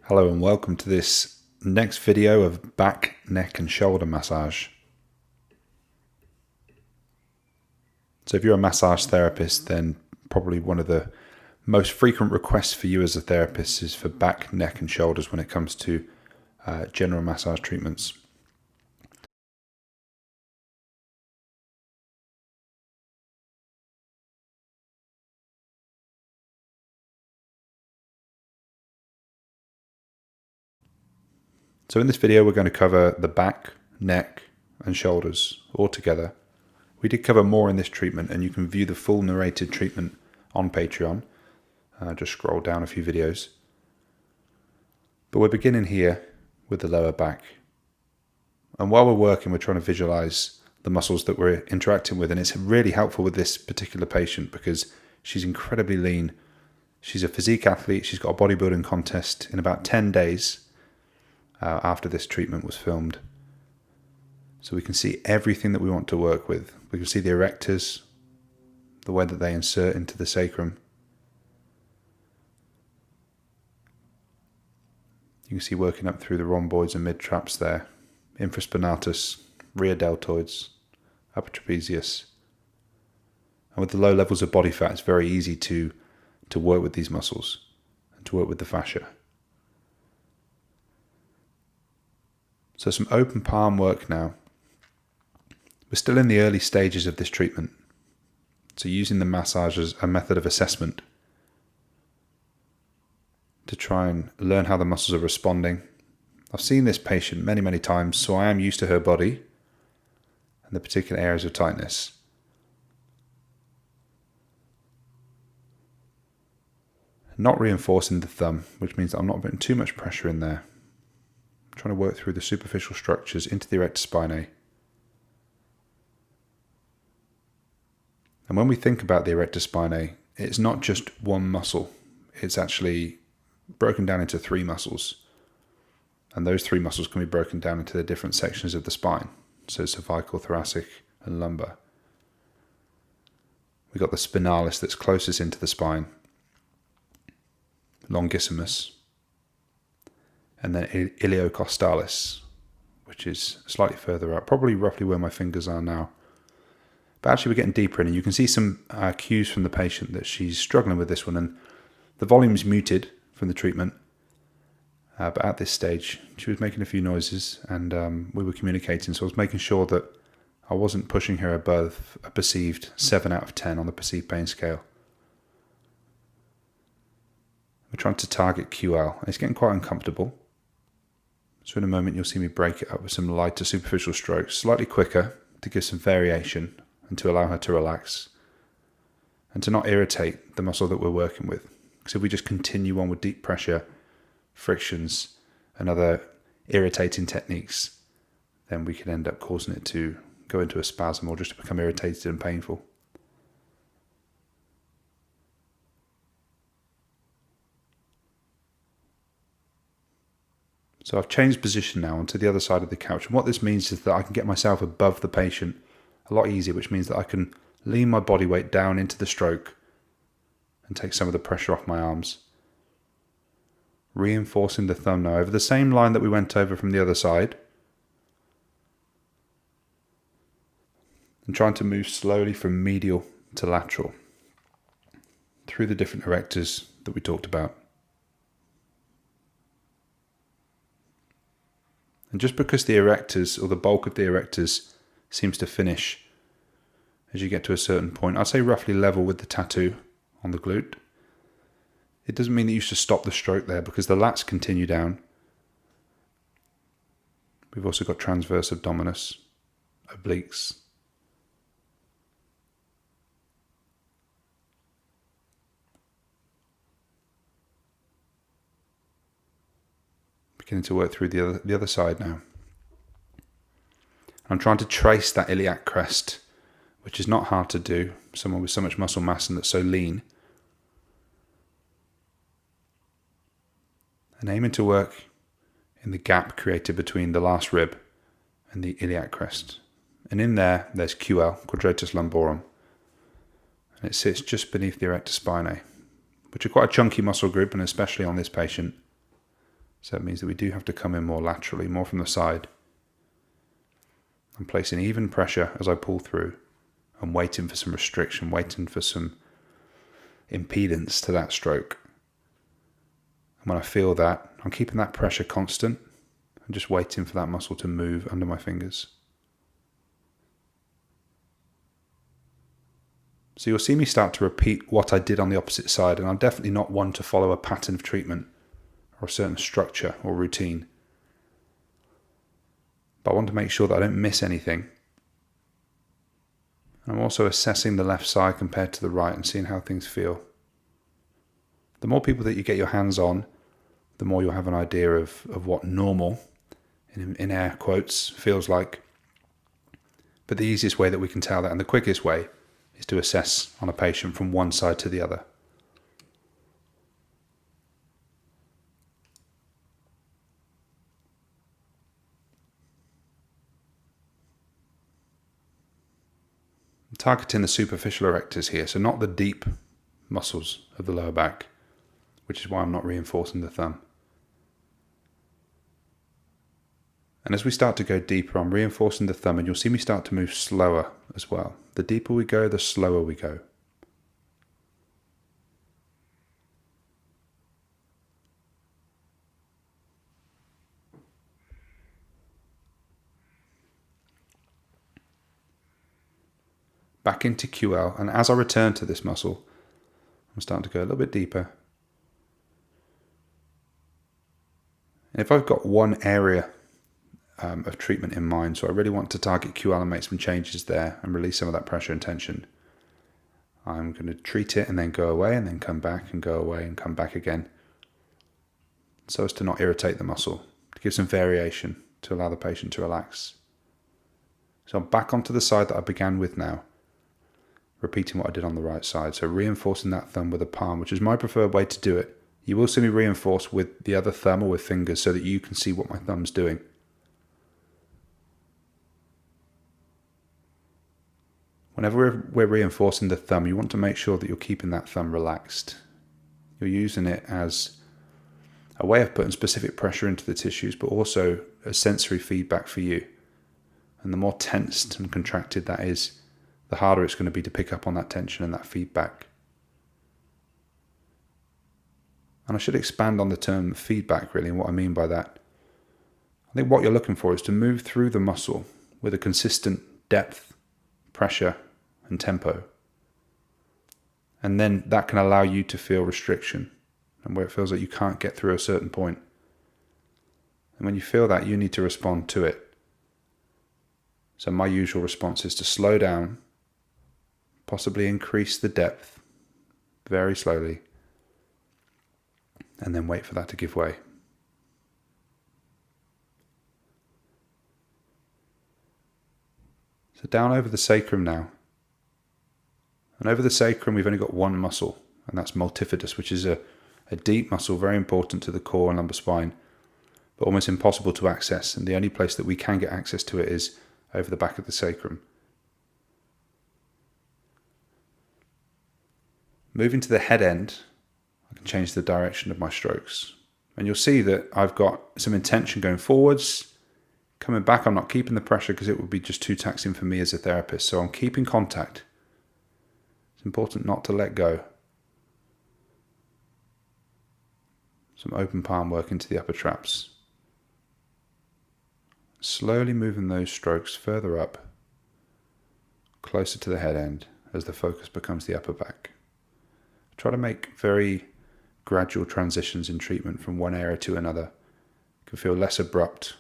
Hello and welcome to this next video of back, neck and shoulder massage. So if you're a massage therapist, then probably one of the most frequent requests for you as a therapist is for back, neck and shoulders when it comes to general massage treatments. So in this video we're going to cover the back, neck and shoulders all together. We did cover more in this treatment and you can view the full narrated treatment on Patreon. Just scroll down a few videos. But we're beginning here with the lower back. And while we're working, we're trying to visualize the muscles that we're interacting with. And it's really helpful with this particular patient because she's incredibly lean. She's a physique athlete. She's got a bodybuilding contest in about 10 days after this treatment was filmed. So we can see everything that we want to work with. We can see the erectors, the way that they insert into the sacrum. You can see working up through the rhomboids and mid-traps there, infraspinatus, rear deltoids, upper trapezius. And with the low levels of body fat, it's very easy to work with these muscles and to work with the fascia. So some open palm work now. We're still in the early stages of this treatment. So using the massage as a method of assessment to try and learn how the muscles are responding. I've seen this patient many, many times, so I am used to her body and the particular areas of tightness. Not reinforcing the thumb, which means that I'm not putting too much pressure in there. I'm trying to work through the superficial structures into the erector spinae. And when we think about the erector spinae, it's not just one muscle. It's actually broken down into three muscles. And those three muscles can be broken down into the different sections of the spine. So cervical, thoracic, and lumbar. We've got the spinalis that's closest into the spine, longissimus, and then iliocostalis, which is slightly further out, probably roughly where my fingers are now. But actually we're getting deeper in, and you can see some cues from the patient that she's struggling with this one, and the volume's muted from the treatment. But at this stage, she was making a few noises, and we were communicating, so I was making sure that I wasn't pushing her above a perceived 7 out of 10 on the perceived pain scale. We're trying to target QL, and it's getting quite uncomfortable. So in a moment you'll see me break it up with some lighter superficial strokes, slightly quicker to give some variation and to allow her to relax and to not irritate the muscle that we're working with. Because if we just continue on with deep pressure, frictions and other irritating techniques, then we can end up causing it to go into a spasm or just to become irritated and painful. So I've changed position now onto the other side of the couch. And what this means is that I can get myself above the patient a lot easier, which means that I can lean my body weight down into the stroke and take some of the pressure off my arms. Reinforcing the thumb now over the same line that we went over from the other side. And trying to move slowly from medial to lateral through the different erectors that we talked about. And just because the erectors, or the bulk of the erectors, seems to finish as you get to a certain point, I'd say roughly level with the tattoo on the glute, it doesn't mean that you should stop the stroke there, because the lats continue down. We've also got transverse abdominis, obliques. Beginning to work through the other side now. I'm trying to trace that iliac crest, which is not hard to do. Someone with so much muscle mass and that's so lean. And aiming to work in the gap created between the last rib and the iliac crest. And in there's QL, quadratus lumborum. And it sits just beneath the erector spinae, which are quite a chunky muscle group, and especially on this patient. So it means that we do have to come in more laterally, more from the side. I'm placing even pressure as I pull through. I'm waiting for some restriction, waiting for some impedance to that stroke. And when I feel that, I'm keeping that pressure constant and just waiting for that muscle to move under my fingers. So you'll see me start to repeat what I did on the opposite side, and I'm definitely not one to follow a pattern of treatment or a certain structure or routine. But I want to make sure that I don't miss anything. And I'm also assessing the left side compared to the right and seeing how things feel. The more people that you get your hands on, the more you'll have an idea of what normal, in air quotes, feels like. But the easiest way that we can tell that, and the quickest way, is to assess on a patient from one side to the other. I'm targeting the superficial erectors here, so not the deep muscles of the lower back, which is why I'm not reinforcing the thumb. And as we start to go deeper, I'm reinforcing the thumb, and you'll see me start to move slower as well. The deeper we go, the slower we go. Back into QL, and as I return to this muscle, I'm starting to go a little bit deeper. And if I've got one area of treatment in mind, so I really want to target QL and make some changes there and release some of that pressure and tension, I'm going to treat it and then go away and then come back and go away and come back again, so as to not irritate the muscle, to give some variation to allow the patient to relax. So I'm back onto the side that I began with now, repeating what I did on the right side, so reinforcing that thumb with a palm, which is my preferred way to do it. You will see me reinforce with the other thumb or with fingers so that you can see what my thumb's doing. Whenever we're reinforcing the thumb, you want to make sure that you're keeping that thumb relaxed. You're using it as a way of putting specific pressure into the tissues, but also a sensory feedback for you. And the more tensed and contracted that is, the harder it's going to be to pick up on that tension and that feedback. And I should expand on the term feedback, really, and what I mean by that. I think what you're looking for is to move through the muscle with a consistent depth, pressure, and tempo. And then that can allow you to feel restriction, and where it feels like you can't get through a certain point. And when you feel that, you need to respond to it. So my usual response is to slow down, possibly increase the depth very slowly, and then wait for that to give way. So down over the sacrum now. And over the sacrum we've only got one muscle, and that's multifidus, which is a deep muscle, very important to the core and lumbar spine, but almost impossible to access. And the only place that we can get access to it is over the back of the sacrum. Moving to the head end, I can change the direction of my strokes. And you'll see that I've got some intention going forwards. Coming back, I'm not keeping the pressure because it would be just too taxing for me as a therapist. So I'm keeping contact. It's important not to let go. Some open palm work into the upper traps. Slowly moving those strokes further up, closer to the head end as the focus becomes the upper back. Try to make very gradual transitions in treatment from one area to another. It can feel less abrupt,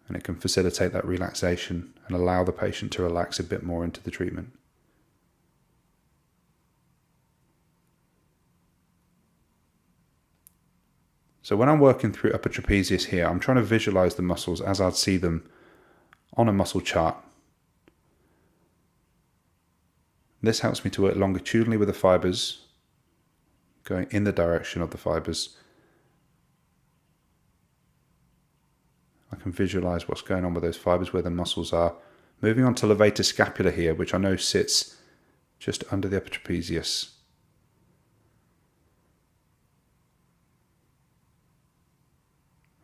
and it can facilitate that relaxation and allow the patient to relax a bit more into the treatment. So when I'm working through upper trapezius here, I'm trying to visualize the muscles as I'd see them on a muscle chart. This helps me to work longitudinally with the fibers, going in the direction of the fibers. I can visualize what's going on with those fibers, where the muscles are. Moving on to levator scapula here, which I know sits just under the upper trapezius.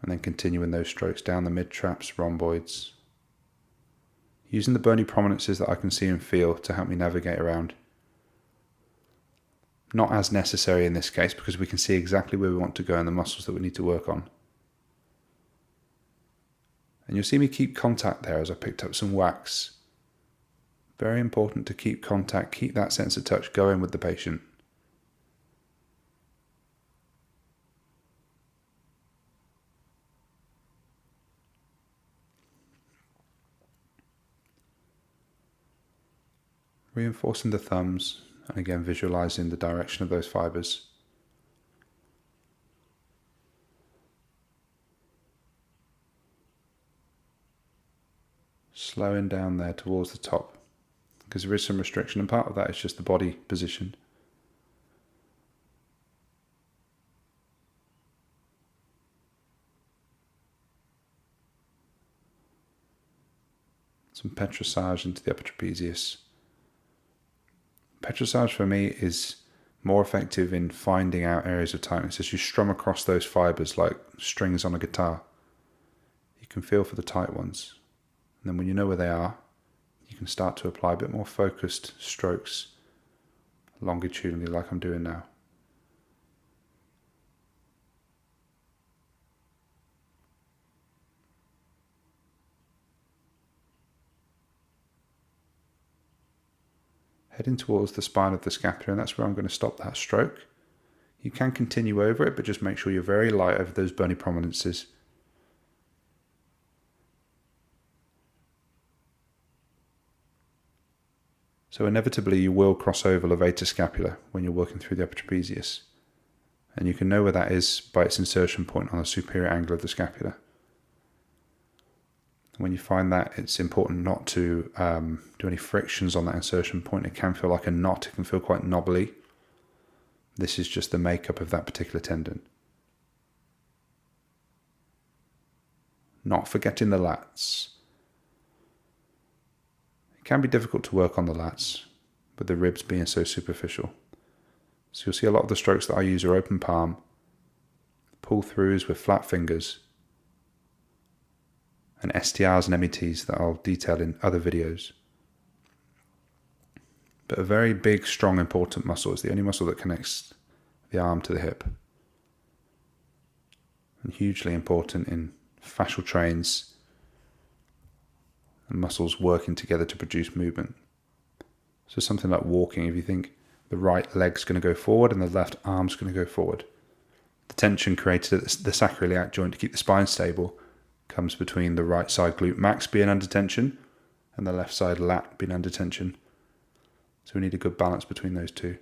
and then continuing those strokes down the mid-traps, rhomboids, using the bony prominences that I can see and feel to help me navigate around. Not as necessary in this case because we can see exactly where we want to go and the muscles that we need to work on. And you'll see me keep contact there as I picked up some wax. Very important to keep contact, keep that sense of touch going with the patient. Reinforcing the thumbs, and again visualizing the direction of those fibers. Slowing down there towards the top, because there is some restriction, and part of that is just the body position. Some petrissage into the upper trapezius. Petrissage for me is more effective in finding out areas of tightness as you strum across those fibers like strings on a guitar. You can feel for the tight ones. And then when you know where they are, you can start to apply a bit more focused strokes longitudinally like I'm doing now. Heading towards the spine of the scapula, and that's where I'm going to stop that stroke. You can continue over it, but just make sure you're very light over those bony prominences. So inevitably you will cross over levator scapula when you're working through the upper trapezius. And you can know where that is by its insertion point on the superior angle of the scapula. When you find that, it's important not to do any frictions on that insertion point. It can feel like a knot, it can feel quite knobbly. This is just the makeup of that particular tendon. Not forgetting the lats. It can be difficult to work on the lats, with the ribs being so superficial. So you'll see a lot of the strokes that I use are open palm, pull-throughs with flat fingers, and STRs and METs that I'll detail in other videos. But a very big, strong, important muscle is the only muscle that connects the arm to the hip. And hugely important in fascial trains and muscles working together to produce movement. So something like walking, if you think the right leg's going to go forward and the left arm's going to go forward, the tension created at the sacroiliac joint to keep the spine stable comes between the right side glute max being under tension and the left side lat being under tension. So we need a good balance between those two.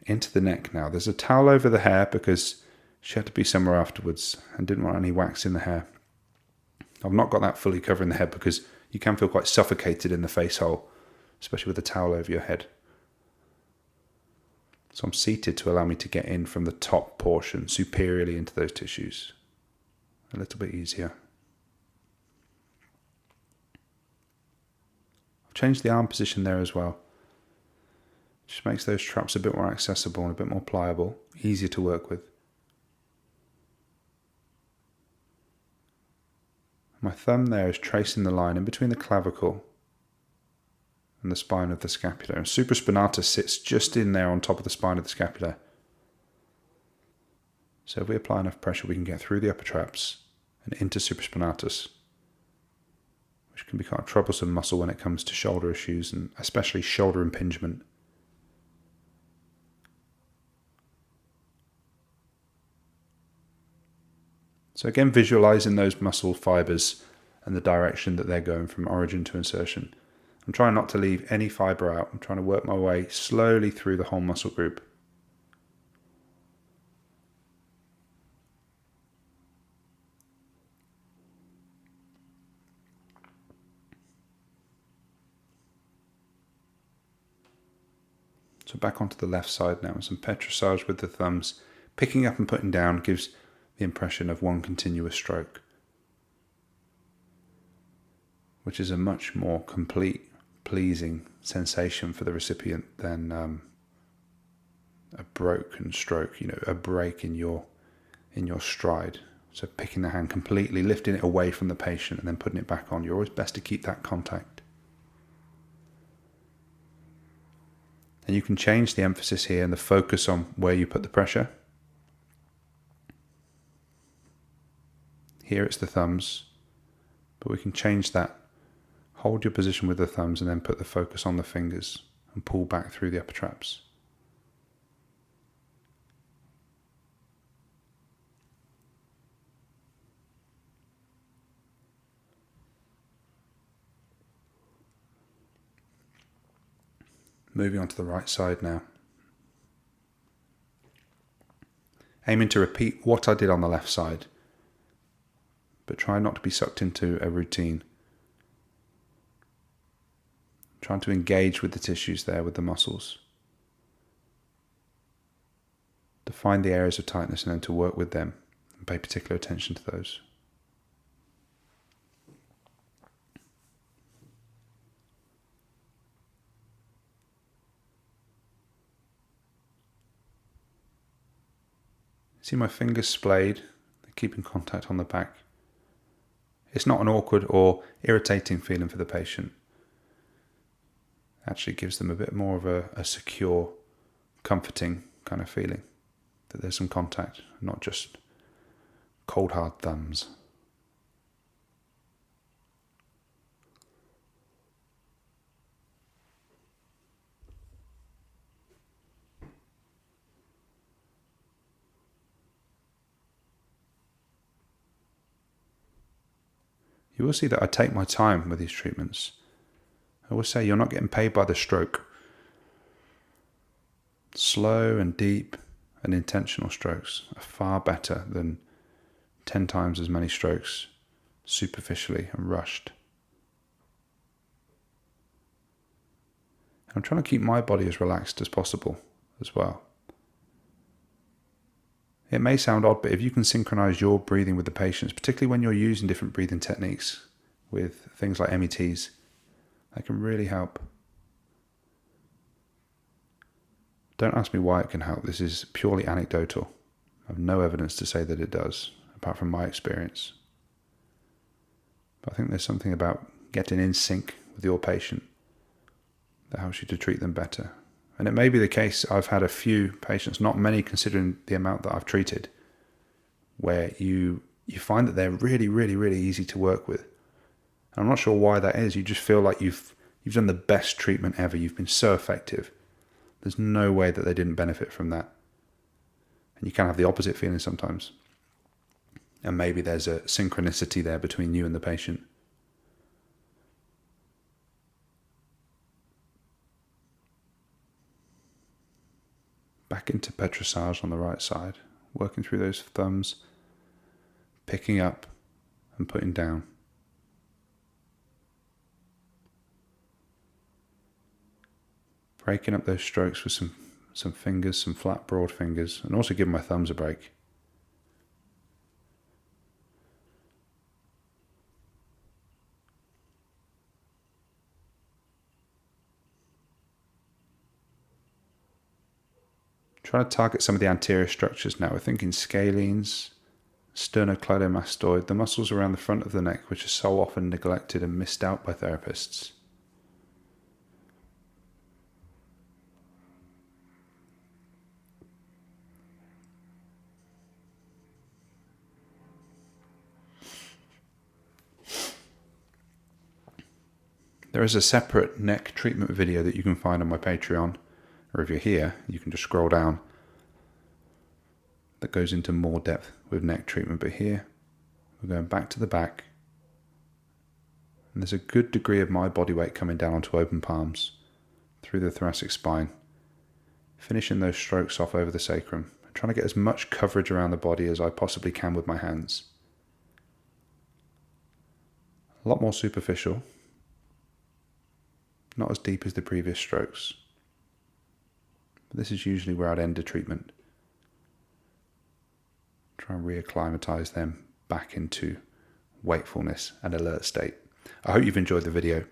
Into the neck now. There's a towel over the hair because she had to be somewhere afterwards and didn't want any wax in the hair. I've not got that fully covering the head because you can feel quite suffocated in the face hole, especially with a towel over your head. So I'm seated to allow me to get in from the top portion superiorly into those tissues. A little bit easier. I've changed the arm position there as well. Just makes those traps a bit more accessible and a bit more pliable, easier to work with. My thumb there is tracing the line in between the clavicle and the spine of the scapula. And supraspinatus sits just in there on top of the spine of the scapula. So if we apply enough pressure, we can get through the upper traps and into supraspinatus, which can be quite a troublesome muscle when it comes to shoulder issues and especially shoulder impingement. So again, visualizing those muscle fibers and the direction that they're going from origin to insertion. I'm trying not to leave any fiber out. I'm trying to work my way slowly through the whole muscle group. So back onto the left side now, and some petrissage with the thumbs. Picking up and putting down gives the impression of one continuous stroke, which is a much more complete, pleasing sensation for the recipient than a broken stroke, a break in your stride. So picking the hand completely, lifting it away from the patient and then putting it back on. You're always best to keep that contact. And you can change the emphasis here and the focus on where you put the pressure. Here it's the thumbs, but we can change that. Hold your position with the thumbs and then put the focus on the fingers and pull back through the upper traps. Moving on to the right side now. Aiming to repeat what I did on the left side, but try not to be sucked into a routine. Trying to engage with the tissues there, with the muscles. To find the areas of tightness and then to work with them and pay particular attention to those. See my fingers splayed, keeping contact on the back. It's not an awkward or irritating feeling for the patient. It actually gives them a bit more of a secure, comforting kind of feeling. That there's some contact, not just cold hard thumbs. You will see that I take my time with these treatments. I will say you're not getting paid by the stroke. Slow and deep and intentional strokes are far better than 10 times as many strokes superficially and rushed. I'm trying to keep my body as relaxed as possible as well. It may sound odd, but if you can synchronize your breathing with the patient's, particularly when you're using different breathing techniques with things like METs, that can really help. Don't ask me why it can help. This is purely anecdotal. I have no evidence to say that it does, apart from my experience. But I think there's something about getting in sync with your patient that helps you to treat them better. And it may be the case, I've had a few patients, not many considering the amount that I've treated, where you find that they're really, really, really easy to work with. And I'm not sure why that is. You just feel like you've done the best treatment ever. You've been so effective. There's no way that they didn't benefit from that. And you can have the opposite feeling sometimes. And maybe there's a synchronicity there between you and the patient. Back into petrissage on the right side, working through those thumbs, picking up and putting down. Breaking up those strokes with some fingers, some flat, broad fingers, and also giving my thumbs a break. Trying to target some of the anterior structures now. We're thinking scalenes, sternocleidomastoid, the muscles around the front of the neck, which are so often neglected and missed out by therapists. There is a separate neck treatment video that you can find on my Patreon, or if you're here, you can just scroll down, that goes into more depth with neck treatment. But here, we're going back to the back, and there's a good degree of my body weight coming down onto open palms, through the thoracic spine, finishing those strokes off over the sacrum, trying to get as much coverage around the body as I possibly can with my hands. A lot more superficial, not as deep as the previous strokes. But this is usually where I'd end a treatment. Try and reacclimatize them back into wakefulness and alert state. I hope you've enjoyed the video.